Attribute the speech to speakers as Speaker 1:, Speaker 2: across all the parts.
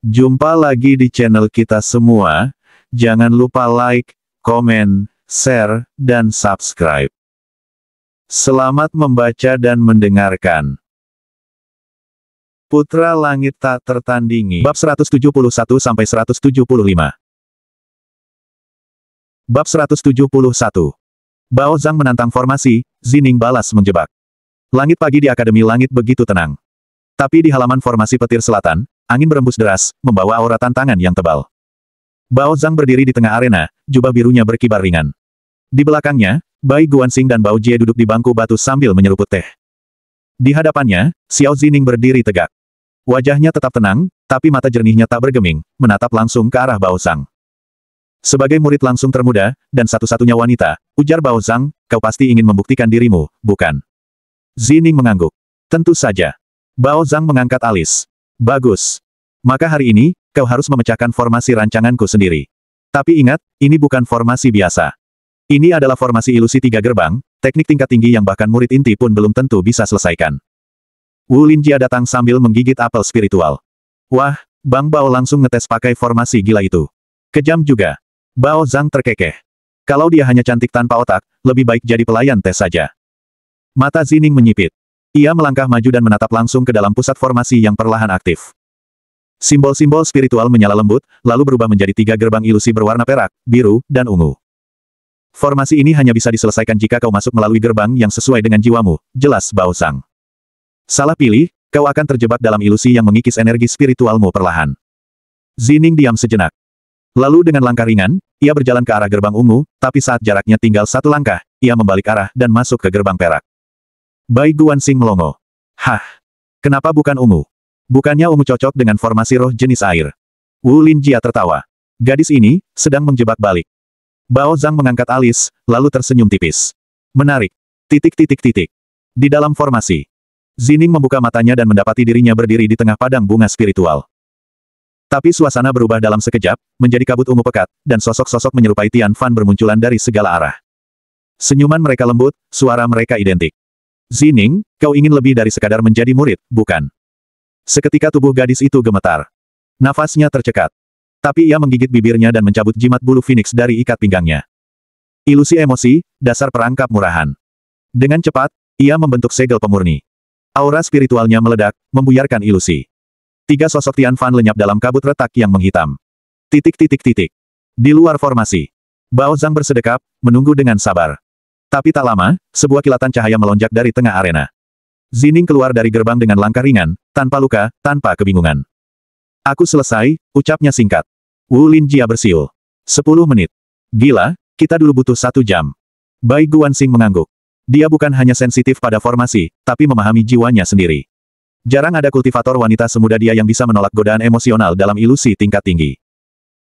Speaker 1: Jumpa lagi di channel kita semua. Jangan lupa like, komen, share, dan subscribe. Selamat membaca dan mendengarkan. Putra Langit Tak Tertandingi. Bab 171-175. Bab 171. Bao Zhang menantang formasi, Zining balas menjebak. Langit pagi di Akademi Langit begitu tenang. Tapi di halaman formasi petir selatan, angin berembus deras, membawa aura tantangan yang tebal. Bao Zhang berdiri di tengah arena, jubah birunya berkibar ringan. Di belakangnya, Bai Guanxing dan Bao Jie duduk di bangku batu sambil menyeruput teh. Di hadapannya, Xiao Zining berdiri tegak. Wajahnya tetap tenang, tapi mata jernihnya tak bergeming, menatap langsung ke arah Bao Zhang. Sebagai murid langsung termuda, dan satu-satunya wanita, ujar Bao Zhang, kau pasti ingin membuktikan dirimu, bukan? Zining mengangguk. Tentu saja. Bao Zhang mengangkat alis. Bagus. Maka hari ini, kau harus memecahkan formasi rancanganku sendiri. Tapi ingat, ini bukan formasi biasa. Ini adalah formasi ilusi tiga gerbang, teknik tingkat tinggi yang bahkan murid inti pun belum tentu bisa selesaikan. Wu Linjia datang sambil menggigit apel spiritual. Wah, Bang Bao langsung ngetes pakai formasi gila itu. Kejam juga. Bao Zhang terkekeh. Kalau dia hanya cantik tanpa otak, lebih baik jadi pelayan tes saja. Mata Zining menyipit. Ia melangkah maju dan menatap langsung ke dalam pusat formasi yang perlahan aktif. Simbol-simbol spiritual menyala lembut, lalu berubah menjadi tiga gerbang ilusi berwarna perak, biru, dan ungu. Formasi ini hanya bisa diselesaikan jika kau masuk melalui gerbang yang sesuai dengan jiwamu, jelas Bao Zhang. Salah pilih, kau akan terjebak dalam ilusi yang mengikis energi spiritualmu perlahan. Zining diam sejenak. Lalu dengan langkah ringan, ia berjalan ke arah gerbang ungu, tapi saat jaraknya tinggal satu langkah, ia membalik arah dan masuk ke gerbang perak. Bai Guanxing melongo. Hah? Kenapa bukan ungu? Bukannya ungu cocok dengan formasi roh jenis air? Wu Linjia tertawa. Gadis ini, sedang menjebak balik. Bao Zhang mengangkat alis, lalu tersenyum tipis. Menarik. Titik. Di dalam formasi. Zining membuka matanya dan mendapati dirinya berdiri di tengah padang bunga spiritual. Tapi suasana berubah dalam sekejap, menjadi kabut ungu pekat, dan sosok-sosok menyerupai Tian Fan bermunculan dari segala arah. Senyuman mereka lembut, suara mereka identik. Zining, kau ingin lebih dari sekadar menjadi murid, bukan? Seketika tubuh gadis itu gemetar. Nafasnya tercekat. Tapi ia menggigit bibirnya dan mencabut jimat bulu Phoenix dari ikat pinggangnya. Ilusi emosi, dasar perangkap murahan. Dengan cepat, ia membentuk segel pemurni. Aura spiritualnya meledak, membuyarkan ilusi. Tiga sosok Tian Fan lenyap dalam kabut retak yang menghitam. Titik. Di luar formasi. Bao Zhang bersedekap, menunggu dengan sabar. Tapi tak lama, sebuah kilatan cahaya melonjak dari tengah arena. Zining keluar dari gerbang dengan langkah ringan, tanpa luka, tanpa kebingungan. Aku selesai, ucapnya singkat. Wu Linjia bersiul. 10 menit. Gila, kita dulu butuh 1 jam. Bai Guanxing mengangguk. Dia bukan hanya sensitif pada formasi, tapi memahami jiwanya sendiri. Jarang ada kultivator wanita semuda dia yang bisa menolak godaan emosional dalam ilusi tingkat tinggi.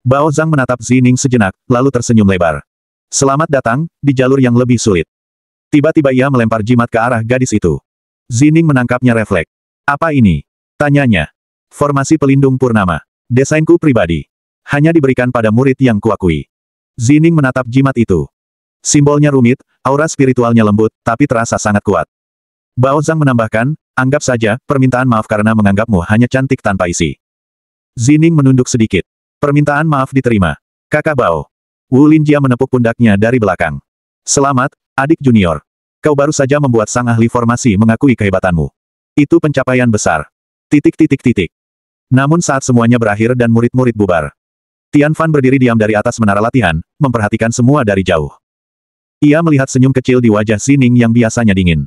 Speaker 1: Bao Zhang menatap Zining sejenak, lalu tersenyum lebar. Selamat datang, di jalur yang lebih sulit. Tiba-tiba ia melempar jimat ke arah gadis itu. Zining menangkapnya refleks. Apa ini? Tanyanya. Formasi pelindung purnama. Desainku pribadi. Hanya diberikan pada murid yang kuakui. Zining menatap jimat itu. Simbolnya rumit, aura spiritualnya lembut, tapi terasa sangat kuat. Bao Zhang menambahkan, anggap saja, permintaan maaf karena menganggapmu hanya cantik tanpa isi. Zining menunduk sedikit. Permintaan maaf diterima. Kakak Bao. Wu Linjia menepuk pundaknya dari belakang. Selamat, adik junior. Kau baru saja membuat sang ahli formasi mengakui kehebatanmu. Itu pencapaian besar. Titik. Namun saat semuanya berakhir dan murid-murid bubar. Tian Fan berdiri diam dari atas menara latihan, memperhatikan semua dari jauh. Ia melihat senyum kecil di wajah Zining yang biasanya dingin.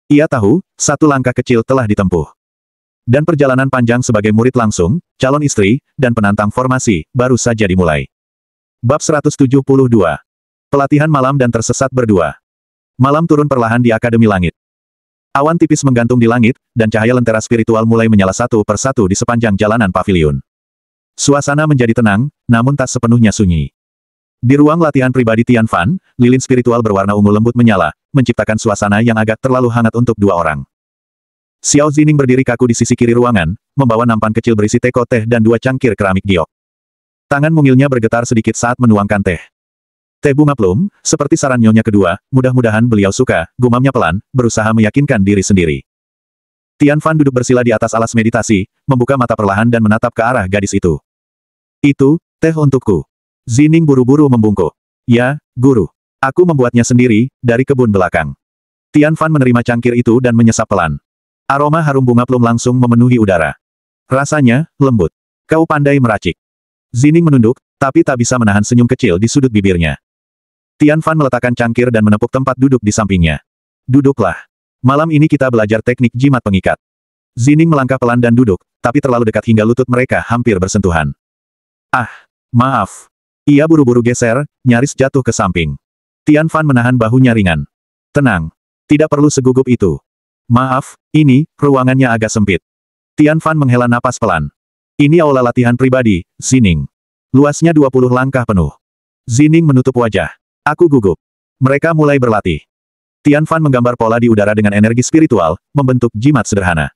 Speaker 1: Ia tahu, satu langkah kecil telah ditempuh. Dan perjalanan panjang sebagai murid langsung, calon istri, dan penantang formasi, baru saja dimulai. Bab 172. Pelatihan malam dan tersesat berdua. Malam turun perlahan di Akademi Langit. Awan tipis menggantung di langit, dan cahaya lentera spiritual mulai menyala satu persatu di sepanjang jalanan paviliun. Suasana menjadi tenang, namun tak sepenuhnya sunyi. Di ruang latihan pribadi Tian Fan, lilin spiritual berwarna ungu lembut menyala, menciptakan suasana yang agak terlalu hangat untuk dua orang. Xiao Zining berdiri kaku di sisi kiri ruangan, membawa nampan kecil berisi teko teh dan 2 cangkir keramik giok. Tangan mungilnya bergetar sedikit saat menuangkan teh. Teh bunga plum, seperti saran nyonya kedua, mudah-mudahan beliau suka, gumamnya pelan, berusaha meyakinkan diri sendiri. Tian Fan duduk bersila di atas alas meditasi, membuka mata perlahan dan menatap ke arah gadis itu. Itu, teh untukku. Zining buru-buru membungkuk. Ya, guru. Aku membuatnya sendiri, dari kebun belakang. Tian Fan menerima cangkir itu dan menyesap pelan. Aroma harum bunga plum langsung memenuhi udara. Rasanya, lembut. Kau pandai meracik. Zining menunduk, tapi tak bisa menahan senyum kecil di sudut bibirnya. Tian Fan meletakkan cangkir dan menepuk tempat duduk di sampingnya. Duduklah. Malam ini kita belajar teknik jimat pengikat. Zining melangkah pelan dan duduk, tapi terlalu dekat hingga lutut mereka hampir bersentuhan. Ah, maaf. Ia buru-buru geser, nyaris jatuh ke samping. Tian Fan menahan bahunya ringan. Tenang. Tidak perlu segugup itu. Maaf, ini, ruangannya agak sempit. Tian Fan menghela napas pelan. Ini aula latihan pribadi, Zining. Luasnya 20 langkah penuh. Zining menutup wajah. Aku gugup. Mereka mulai berlatih. Tian Fan menggambar pola di udara dengan energi spiritual, membentuk jimat sederhana.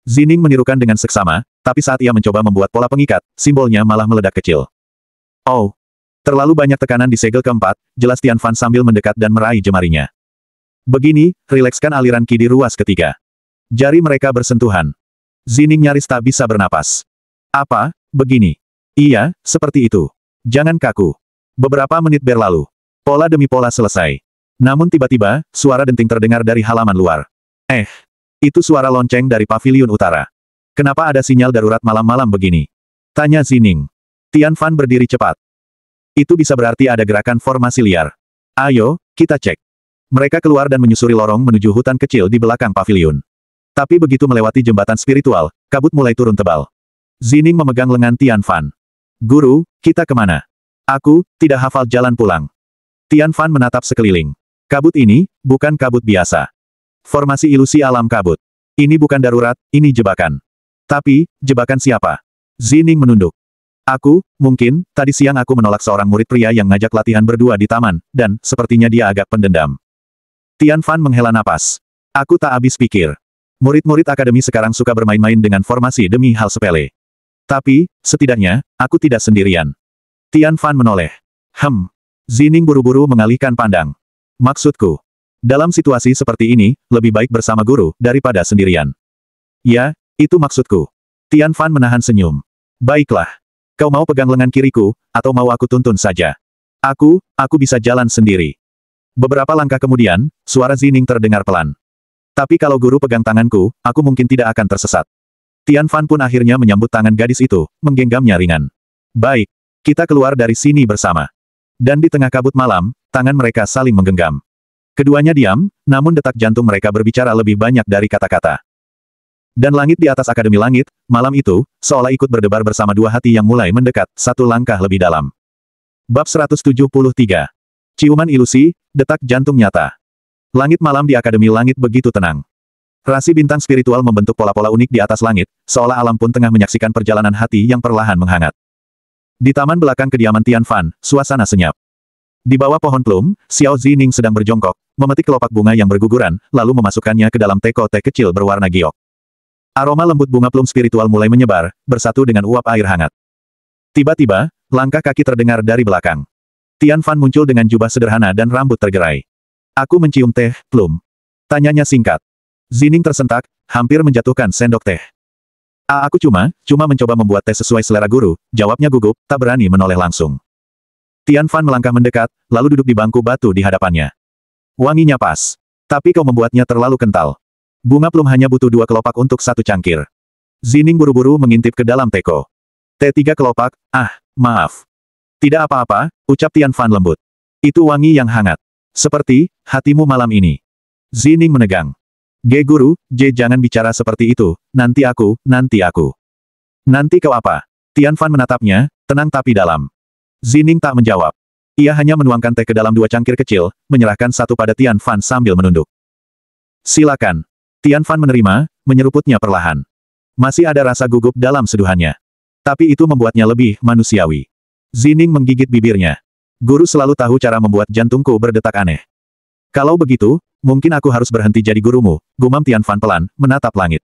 Speaker 1: Zining menirukan dengan seksama, tapi saat ia mencoba membuat pola pengikat, simbolnya malah meledak kecil. Oh. Terlalu banyak tekanan di segel keempat, jelas Tian Fan sambil mendekat dan meraih jemarinya. Begini, rilekskan aliran ki di ruas ketiga. Jari mereka bersentuhan. Zining nyaris tak bisa bernapas. Apa, begini? Iya, seperti itu. Jangan kaku. Beberapa menit berlalu. Pola demi pola selesai. Namun tiba-tiba, suara denting terdengar dari halaman luar. Itu suara lonceng dari paviliun utara. Kenapa ada sinyal darurat malam-malam begini? Tanya Zining. Tian Fan berdiri cepat. Itu bisa berarti ada gerakan formasi liar. Ayo, kita cek. Mereka keluar dan menyusuri lorong menuju hutan kecil di belakang paviliun. Tapi begitu melewati jembatan spiritual, kabut mulai turun tebal. Zining memegang lengan Tian Fan. Guru, kita kemana? Aku, tidak hafal jalan pulang. Tian Fan menatap sekeliling. Kabut ini, bukan kabut biasa. Formasi ilusi alam kabut. Ini bukan darurat, ini jebakan. Tapi, jebakan siapa? Zining menunduk. Aku, mungkin, tadi siang aku menolak seorang murid pria yang ngajak latihan berdua di taman, dan, sepertinya dia agak pendendam. Tian Fan menghela napas. Aku tak habis pikir. Murid-murid akademi sekarang suka bermain-main dengan formasi demi hal sepele. Tapi, setidaknya, aku tidak sendirian. Tian Fan menoleh. Zining buru-buru mengalihkan pandang. Maksudku, dalam situasi seperti ini, lebih baik bersama guru, daripada sendirian. Ya, itu maksudku. Tian Fan menahan senyum. Baiklah. Kau mau pegang lengan kiriku, atau mau aku tuntun saja? Aku bisa jalan sendiri. Beberapa langkah kemudian, suara Zining terdengar pelan. Tapi kalau guru pegang tanganku, aku mungkin tidak akan tersesat. Tian Fan pun akhirnya menyambut tangan gadis itu, menggenggamnya ringan. Baik. Kita keluar dari sini bersama. Dan di tengah kabut malam, tangan mereka saling menggenggam. Keduanya diam, namun detak jantung mereka berbicara lebih banyak dari kata-kata. Dan langit di atas Akademi Langit, malam itu, seolah ikut berdebar bersama dua hati yang mulai mendekat, satu langkah lebih dalam. Bab 173. Ciuman ilusi, detak jantung nyata. Langit malam di Akademi Langit begitu tenang. Rasi bintang spiritual membentuk pola-pola unik di atas langit, seolah alam pun tengah menyaksikan perjalanan hati yang perlahan menghangat. Di taman belakang kediaman Tian Fan, suasana senyap. Di bawah pohon plum, Xiao Zining sedang berjongkok, memetik kelopak bunga yang berguguran, lalu memasukkannya ke dalam teko teh kecil berwarna giok. Aroma lembut bunga plum spiritual mulai menyebar, bersatu dengan uap air hangat. Tiba-tiba, langkah kaki terdengar dari belakang. Tian Fan muncul dengan jubah sederhana dan rambut tergerai. Aku mencium teh, plum. Tanyanya singkat. Zining tersentak, hampir menjatuhkan sendok teh. Aku cuma mencoba membuat teh sesuai selera guru, jawabnya gugup, tak berani menoleh langsung. Tian Fan melangkah mendekat, lalu duduk di bangku batu di hadapannya. Wanginya pas. Tapi kau membuatnya terlalu kental. Bunga plum hanya butuh 2 kelopak untuk 1 cangkir. Zining buru-buru mengintip ke dalam teko. Teh 3 kelopak, maaf. Tidak apa-apa, ucap Tian Fan lembut. Itu wangi yang hangat. Seperti, hatimu malam ini. Zining menegang. Guru, jangan bicara seperti itu, nanti aku. Nanti kau apa? Tian Fan menatapnya, tenang tapi dalam. Zining tak menjawab. Ia hanya menuangkan teh ke dalam 2 cangkir kecil, menyerahkan satu pada Tian Fan sambil menunduk. Silakan. Tian Fan menerima, menyeruputnya perlahan. Masih ada rasa gugup dalam seduhannya. Tapi itu membuatnya lebih manusiawi. Zining menggigit bibirnya. Guru selalu tahu cara membuat jantungku berdetak aneh. Kalau begitu, mungkin aku harus berhenti jadi gurumu, gumam Tian Fan pelan, menatap langit.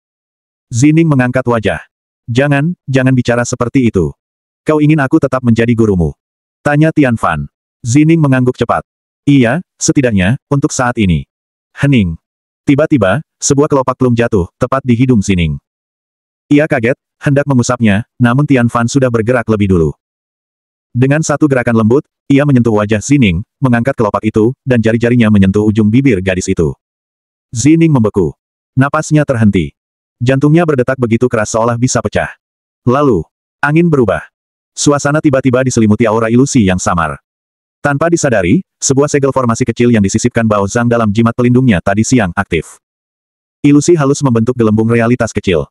Speaker 1: Zining mengangkat wajah. Jangan bicara seperti itu. Kau ingin aku tetap menjadi gurumu? Tanya Tian Fan. Zining mengangguk cepat. Iya, setidaknya, untuk saat ini. Hening. Tiba-tiba, sebuah kelopak plum jatuh, tepat di hidung Zining. Ia kaget, hendak mengusapnya, namun Tian Fan sudah bergerak lebih dulu. Dengan satu gerakan lembut, ia menyentuh wajah Zining, mengangkat kelopak itu, dan jari-jarinya menyentuh ujung bibir gadis itu. Zining membeku. Napasnya terhenti. Jantungnya berdetak begitu keras seolah bisa pecah. Lalu, angin berubah. Suasana tiba-tiba diselimuti aura ilusi yang samar. Tanpa disadari, sebuah segel formasi kecil yang disisipkan Bao Zhang dalam jimat pelindungnya tadi siang aktif. Ilusi halus membentuk gelembung realitas kecil.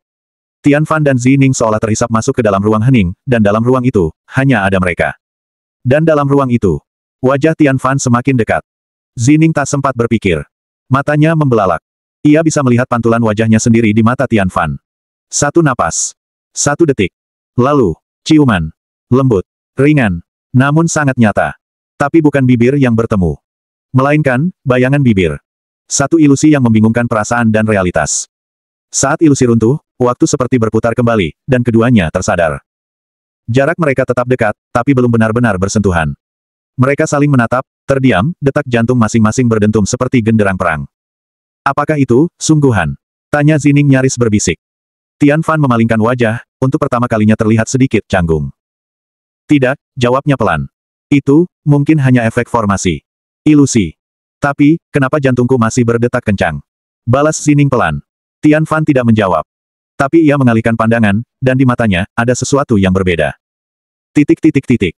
Speaker 1: Tian Fan dan Zining seolah terhisap masuk ke dalam ruang hening, dan dalam ruang itu, hanya ada mereka. Dan dalam ruang itu, wajah Tian Fan semakin dekat. Zining tak sempat berpikir. Matanya membelalak. Ia bisa melihat pantulan wajahnya sendiri di mata Tian Fan. Satu napas. 1 detik. Lalu, ciuman. Lembut. Ringan. Namun sangat nyata. Tapi bukan bibir yang bertemu. Melainkan, bayangan bibir. Satu ilusi yang membingungkan perasaan dan realitas. Saat ilusi runtuh, waktu seperti berputar kembali, dan keduanya tersadar. Jarak mereka tetap dekat, tapi belum benar-benar bersentuhan. Mereka saling menatap, terdiam, detak jantung masing-masing berdentum seperti genderang perang. Apakah itu, sungguhan? Tanya Zining nyaris berbisik. Tian Fan memalingkan wajah, untuk pertama kalinya terlihat sedikit canggung. Tidak, jawabnya pelan. Itu, mungkin hanya efek formasi. Ilusi. Tapi, kenapa jantungku masih berdetak kencang? Balas Zining pelan. Tian Fan tidak menjawab. Tapi ia mengalihkan pandangan, dan di matanya, ada sesuatu yang berbeda. Titik.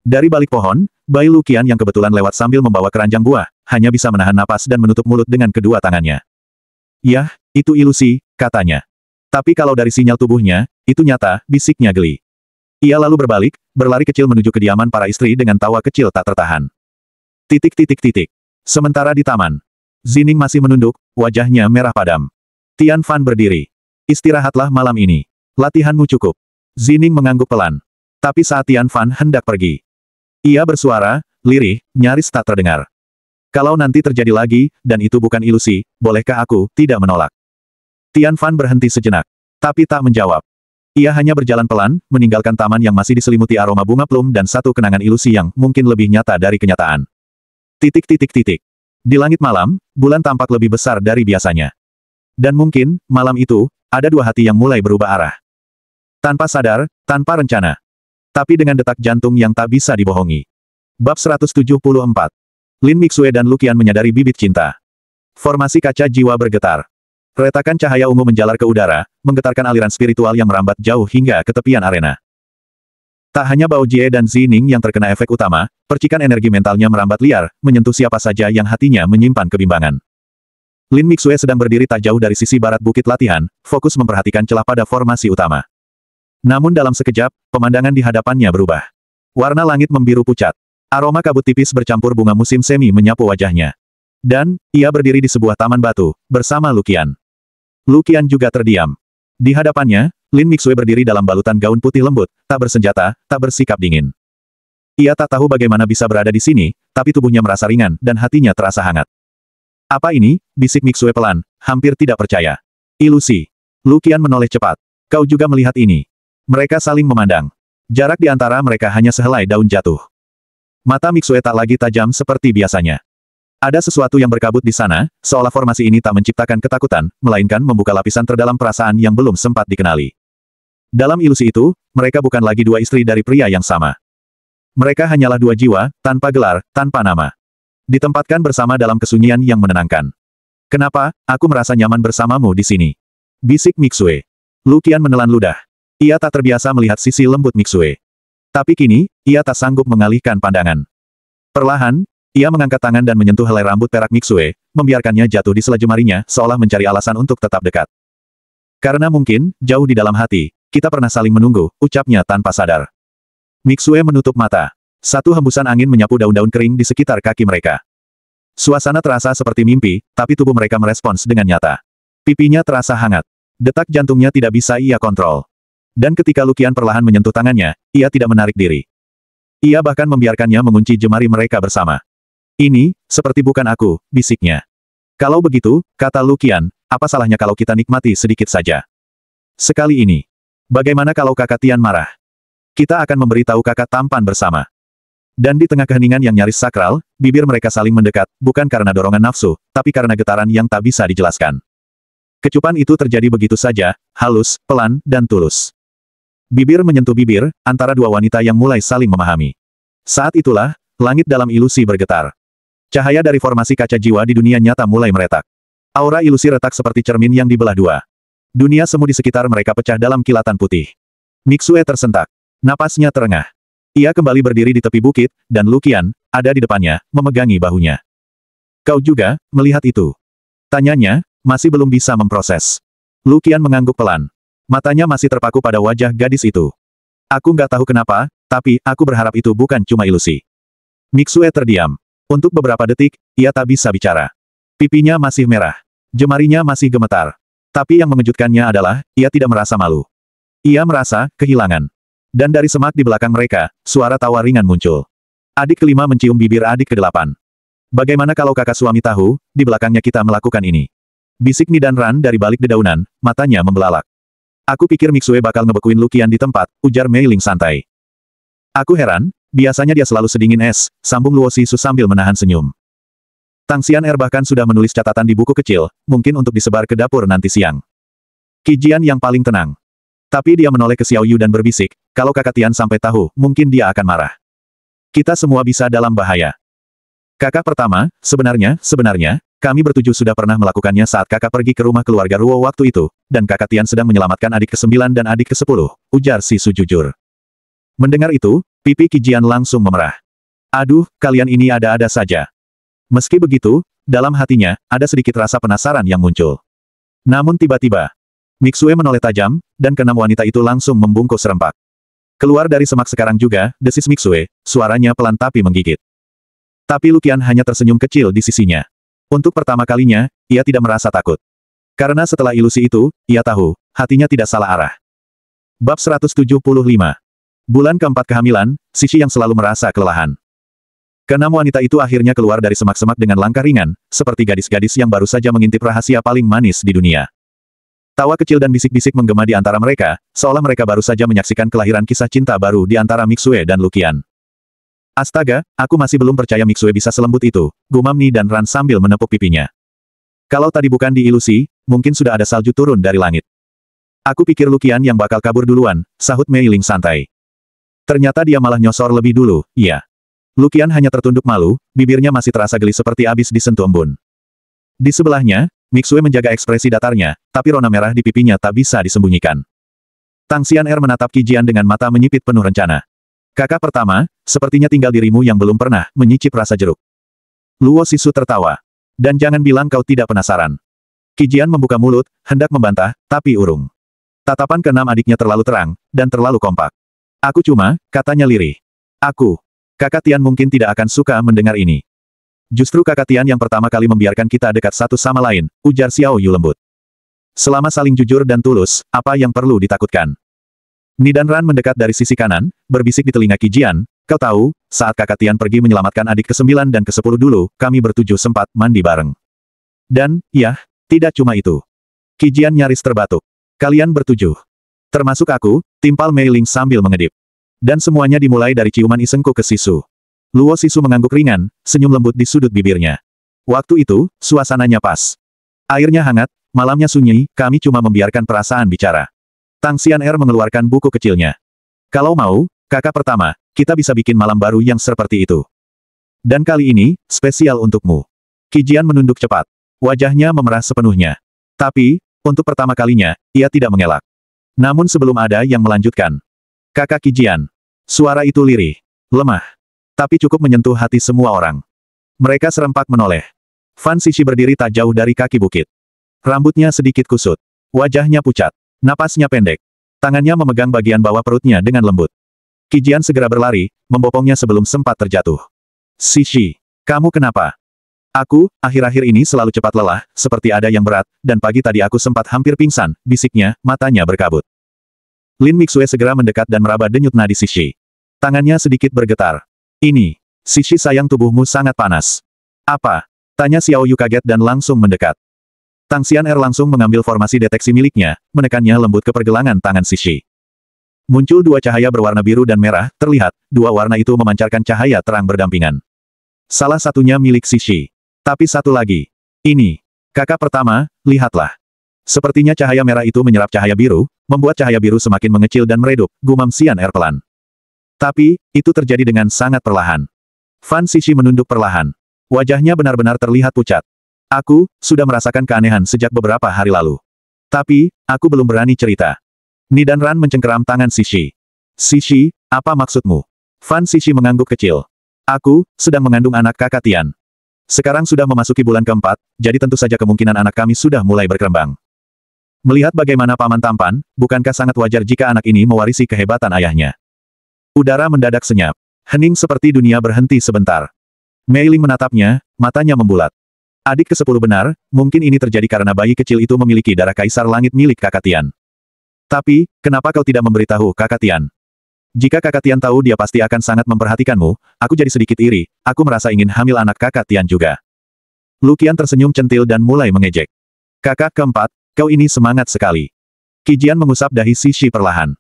Speaker 1: Dari balik pohon, Bai Luqian yang kebetulan lewat sambil membawa keranjang buah, hanya bisa menahan napas dan menutup mulut dengan kedua tangannya. Yah, itu ilusi, katanya. Tapi kalau dari sinyal tubuhnya, itu nyata, bisiknya geli. Ia lalu berbalik, berlari kecil menuju kediaman para istri dengan tawa kecil tak tertahan. Titik. Sementara di taman, Zining masih menunduk, wajahnya merah padam. Tian Fan berdiri. Istirahatlah malam ini. Latihanmu cukup. Zining mengangguk pelan. Tapi saat Tian Fan hendak pergi, ia bersuara, lirih, nyaris tak terdengar. Kalau nanti terjadi lagi, dan itu bukan ilusi, bolehkah aku tidak menolak? Tian Fan berhenti sejenak. Tapi tak menjawab. Ia hanya berjalan pelan, meninggalkan taman yang masih diselimuti aroma bunga plum dan satu kenangan ilusi yang mungkin lebih nyata dari kenyataan. Titik. Di langit malam, bulan tampak lebih besar dari biasanya. Dan mungkin, malam itu, ada dua hati yang mulai berubah arah. Tanpa sadar, tanpa rencana. Tapi dengan detak jantung yang tak bisa dibohongi. Bab 174. Lin Mixue dan Luqian menyadari bibit cinta. Formasi kaca jiwa bergetar. Retakan cahaya ungu menjalar ke udara, menggetarkan aliran spiritual yang merambat jauh hingga ke tepian arena. Tak hanya Bao Jie dan Zining yang terkena efek utama, percikan energi mentalnya merambat liar, menyentuh siapa saja yang hatinya menyimpan kebimbangan. Lin Mixue sedang berdiri tak jauh dari sisi barat bukit latihan, fokus memperhatikan celah pada formasi utama. Namun dalam sekejap, pemandangan di hadapannya berubah. Warna langit membiru pucat. Aroma kabut tipis bercampur bunga musim semi menyapu wajahnya. Dan, ia berdiri di sebuah taman batu, bersama Luqian. Luqian juga terdiam. Di hadapannya, Lin Mixue berdiri dalam balutan gaun putih lembut, tak bersenjata, tak bersikap dingin. Ia tak tahu bagaimana bisa berada di sini, tapi tubuhnya merasa ringan, dan hatinya terasa hangat. Apa ini? Bisik Mixue pelan, hampir tidak percaya. Ilusi. Luqian menoleh cepat. Kau juga melihat ini. Mereka saling memandang. Jarak di antara mereka hanya sehelai daun jatuh. Mata Mixue tak lagi tajam seperti biasanya. Ada sesuatu yang berkabut di sana, seolah formasi ini tak menciptakan ketakutan, melainkan membuka lapisan terdalam perasaan yang belum sempat dikenali. Dalam ilusi itu, mereka bukan lagi dua istri dari pria yang sama. Mereka hanyalah dua jiwa, tanpa gelar, tanpa nama. Ditempatkan bersama dalam kesunyian yang menenangkan. Kenapa, aku merasa nyaman bersamamu di sini? Bisik Mixue. Luqian menelan ludah. Ia tak terbiasa melihat sisi lembut Mixue. Tapi kini, ia tak sanggup mengalihkan pandangan. Perlahan, ia mengangkat tangan dan menyentuh helai rambut perak Mixue, membiarkannya jatuh di sela jemarinya, seolah mencari alasan untuk tetap dekat. Karena mungkin, jauh di dalam hati, kita pernah saling menunggu, ucapnya tanpa sadar. Mixue menutup mata. Satu hembusan angin menyapu daun-daun kering di sekitar kaki mereka. Suasana terasa seperti mimpi, tapi tubuh mereka merespons dengan nyata. Pipinya terasa hangat. Detak jantungnya tidak bisa ia kontrol. Dan ketika Luqian perlahan menyentuh tangannya, ia tidak menarik diri. Ia bahkan membiarkannya mengunci jemari mereka bersama. Ini, seperti bukan aku, bisiknya. Kalau begitu, kata Luqian, apa salahnya kalau kita nikmati sedikit saja? Sekali ini. Bagaimana kalau kakak Tian marah? Kita akan memberitahu kakak tampan bersama. Dan di tengah keheningan yang nyaris sakral, bibir mereka saling mendekat, bukan karena dorongan nafsu, tapi karena getaran yang tak bisa dijelaskan. Kecupan itu terjadi begitu saja, halus, pelan, dan tulus. Bibir menyentuh bibir, antara dua wanita yang mulai saling memahami. Saat itulah, langit dalam ilusi bergetar. Cahaya dari formasi kaca jiwa di dunia nyata mulai meretak. Aura ilusi retak seperti cermin yang dibelah dua. Dunia semu di sekitar mereka pecah dalam kilatan putih. Mixue tersentak. Napasnya terengah. Ia kembali berdiri di tepi bukit, dan Luqian ada di depannya, memegangi bahunya. Kau juga, melihat itu? Tanyanya, masih belum bisa memproses. Luqian mengangguk pelan. Matanya masih terpaku pada wajah gadis itu. Aku nggak tahu kenapa, tapi aku berharap itu bukan cuma ilusi. Mixue terdiam. Untuk beberapa detik, ia tak bisa bicara. Pipinya masih merah. Jemarinya masih gemetar. Tapi yang mengejutkannya adalah, ia tidak merasa malu. Ia merasa kehilangan. Dan dari semak di belakang mereka, suara tawa ringan muncul. Adik kelima mencium bibir adik kedelapan. Bagaimana kalau kakak suami tahu, di belakangnya kita melakukan ini? Bisik Nidan Ran dari balik dedaunan, matanya membelalak. Aku pikir Mixue bakal ngebekuin Luqian di tempat, ujar Mei Ling santai. Aku heran, biasanya dia selalu sedingin es, sambung Luo Sisu sambil menahan senyum. Tang Xian'er bahkan sudah menulis catatan di buku kecil, mungkin untuk disebar ke dapur nanti siang. Qi Jian yang paling tenang. Tapi dia menoleh ke Xiao Yu dan berbisik, kalau kakak Tian sampai tahu, mungkin dia akan marah. Kita semua bisa dalam bahaya. Kakak pertama, sebenarnya, kami bertujuh sudah pernah melakukannya saat kakak pergi ke rumah keluarga Ruo waktu itu, dan kakak Tian sedang menyelamatkan adik ke-9 dan adik ke-10, ujar Sisu jujur. Mendengar itu, pipi Qi Jian langsung memerah. Aduh, kalian ini ada-ada saja. Meski begitu, dalam hatinya, ada sedikit rasa penasaran yang muncul. Namun tiba-tiba, Mixue menoleh tajam, dan keenam wanita itu langsung membungkuk serempak. Keluar dari semak sekarang juga, desis Mixue, suaranya pelan tapi menggigit. Tapi Luqian hanya tersenyum kecil di sisinya. Untuk pertama kalinya, ia tidak merasa takut. Karena setelah ilusi itu, ia tahu, hatinya tidak salah arah. Bab 175. Bulan keempat kehamilan, Sishi yang selalu merasa kelelahan. Keenam wanita itu akhirnya keluar dari semak-semak dengan langkah ringan, seperti gadis-gadis yang baru saja mengintip rahasia paling manis di dunia. Tawa kecil dan bisik-bisik menggema di antara mereka, seolah mereka baru saja menyaksikan kelahiran kisah cinta baru di antara Mixue dan Luqian. Astaga, aku masih belum percaya Mixue bisa selembut itu, gumam Ni dan Ran sambil menepuk pipinya. Kalau tadi bukan di ilusi, mungkin sudah ada salju turun dari langit. Aku pikir Luqian yang bakal kabur duluan, sahut Mei Ling santai. Ternyata dia malah nyosor lebih dulu, iya. Luqian hanya tertunduk malu, bibirnya masih terasa geli seperti abis disentuh embun. Di sebelahnya, Mixue menjaga ekspresi datarnya, tapi rona merah di pipinya tak bisa disembunyikan. Tang Xian'er menatap Qi Jian dengan mata menyipit penuh rencana. Kakak pertama, sepertinya tinggal dirimu yang belum pernah menyicip rasa jeruk. Luo Sisu tertawa. Dan jangan bilang kau tidak penasaran. Qi Jian membuka mulut, hendak membantah, tapi urung. Tatapan keenam adiknya terlalu terang, dan terlalu kompak. Aku cuma, katanya lirih. Aku. Kakak Tian mungkin tidak akan suka mendengar ini. Justru kakak Tian yang pertama kali membiarkan kita dekat satu sama lain, ujar Xiao Yu lembut. Selama saling jujur dan tulus, apa yang perlu ditakutkan? Nidan Ran mendekat dari sisi kanan, berbisik di telinga Qi Jian, kau tahu, saat kakak Tian pergi menyelamatkan adik ke-9 dan ke-10 dulu, kami bertujuh sempat mandi bareng. Dan, ya, tidak cuma itu. Qi Jian nyaris terbatuk. Kalian bertujuh. Termasuk aku, timpal Mei Ling sambil mengedip. Dan semuanya dimulai dari ciuman isengku ke Sisu. Luo Sisu mengangguk ringan, senyum lembut di sudut bibirnya. Waktu itu, suasananya pas. Airnya hangat, malamnya sunyi, kami cuma membiarkan perasaan bicara. Tang Xian'er mengeluarkan buku kecilnya. Kalau mau, kakak pertama, kita bisa bikin malam baru yang seperti itu. Dan kali ini, spesial untukmu. Qi Jian menunduk cepat. Wajahnya memerah sepenuhnya. Tapi, untuk pertama kalinya, ia tidak mengelak. Namun sebelum ada yang melanjutkan. Kakak Qi Jian. Suara itu lirih. Lemah. Tapi cukup menyentuh hati semua orang. Mereka serempak menoleh. Fan Sishi berdiri tak jauh dari kaki bukit. Rambutnya sedikit kusut. Wajahnya pucat. Napasnya pendek. Tangannya memegang bagian bawah perutnya dengan lembut. Qi Jian segera berlari, membopongnya sebelum sempat terjatuh. Sishi, kamu kenapa? Aku, akhir-akhir ini selalu cepat lelah, seperti ada yang berat, dan pagi tadi aku sempat hampir pingsan, bisiknya, matanya berkabut. Lin Mixue segera mendekat dan meraba denyut nadi Sishi. Tangannya sedikit bergetar. Ini, Sishi sayang tubuhmu sangat panas. Apa? Tanya Xiao Yu kaget dan langsung mendekat. Tang Xian'er langsung mengambil formasi deteksi miliknya, menekannya lembut ke pergelangan tangan Sishi. Muncul dua cahaya berwarna biru dan merah, terlihat, dua warna itu memancarkan cahaya terang berdampingan. Salah satunya milik Sishi. Tapi satu lagi. Ini. Kakak pertama, lihatlah. Sepertinya cahaya merah itu menyerap cahaya biru, membuat cahaya biru semakin mengecil dan meredup, gumam Xian Er pelan. Tapi, itu terjadi dengan sangat perlahan. Fan Xixi menunduk perlahan. Wajahnya benar-benar terlihat pucat. Aku, sudah merasakan keanehan sejak beberapa hari lalu. Tapi, aku belum berani cerita. Ni dan Ran mencengkeram tangan Xixi. Xixi, apa maksudmu? Fan Xixi mengangguk kecil. Aku, sedang mengandung anak kakak Tian. Sekarang sudah memasuki bulan keempat, jadi tentu saja kemungkinan anak kami sudah mulai berkembang. Melihat bagaimana paman tampan, bukankah sangat wajar jika anak ini mewarisi kehebatan ayahnya? Udara mendadak senyap. Hening seperti dunia berhenti sebentar. Mei Ling menatapnya, matanya membulat. Adik ke-10 benar, mungkin ini terjadi karena bayi kecil itu memiliki darah kaisar langit milik kakak Tian. Tapi, kenapa kau tidak memberitahu kakak Tian? Jika kakak Tian tahu dia pasti akan sangat memperhatikanmu, aku jadi sedikit iri, aku merasa ingin hamil anak kakak Tian juga. Lu Qian tersenyum centil dan mulai mengejek. Kakak keempat, kau ini semangat sekali. Qijian mengusap dahi Xixi perlahan.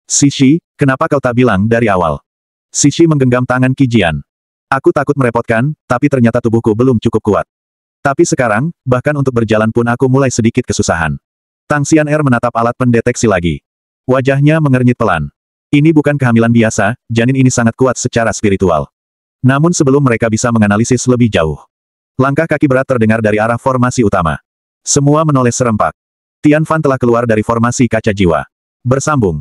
Speaker 1: Xixi, kenapa kau tak bilang dari awal? Xixi menggenggam tangan Qijian. Aku takut merepotkan, tapi ternyata tubuhku belum cukup kuat. Tapi sekarang, bahkan untuk berjalan pun aku mulai sedikit kesusahan. Tang Xian Er menatap alat pendeteksi lagi. Wajahnya mengernyit pelan. Ini bukan kehamilan biasa, janin ini sangat kuat secara spiritual. Namun sebelum mereka bisa menganalisis lebih jauh. Langkah kaki berat terdengar dari arah formasi utama. Semua menoleh serempak. Tian Fan telah keluar dari formasi kaca jiwa. Bersambung.